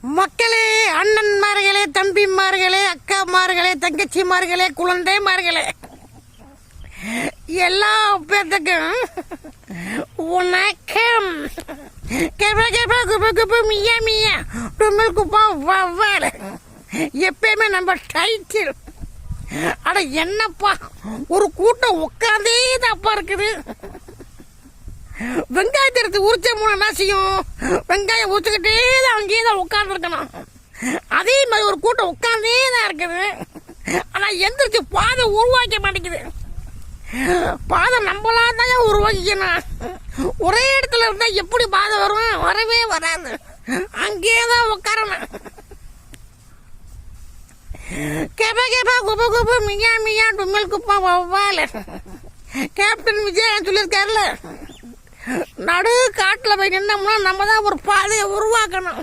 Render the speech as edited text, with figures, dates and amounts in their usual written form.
மக்களே, அண்ணன்மார்களே, தம்பிமார்களே, அக்காமார்களே, தங்கச்சிமார்களே, குழந்தைமார்களே, எல்லா பேர்த்துக்கும் வணக்கம். மியா மியா டும்மல் குப்பா வவ்வால் எப்பயுமே நம்ம டைட்டில். அட என்னப்பா, ஒரு கூட்டம் உட்காந்தே தப்பா இருக்குது. வெங்காயத்தை எடுத்து உரிச்ச மூணு என்ன செய்யும்? வெங்காயம் உரிச்சுக்கிட்டே தான் அங்கேயே தான் உட்கார்ந்து இருக்கணும். அதே மாதிரி ஒரு கூட்டம் உட்கார்ந்தே தான் இருக்குது. ஆனா எந்திரிச்சு பாதை உருவாக்க மாட்டேங்குது. பாதை நம்மளா தான் உருவாக்கிக்கணும். ஒரே இடத்துல இருந்தா எப்படி பாதை வரும்? வரவே வராது. அங்கேயே தான் உட்காரணும். கேப்பா கேப்பா குப்பை குப்பை மியா மியா டும்மல் குப்பா வவ்வால். கேப்டன் விஜய் சொல்லியிருக்காருல, நடு காட்டுல போய் நின்னோம்னா நம்ம தான் ஒரு பாதையை உருவாக்கணும்.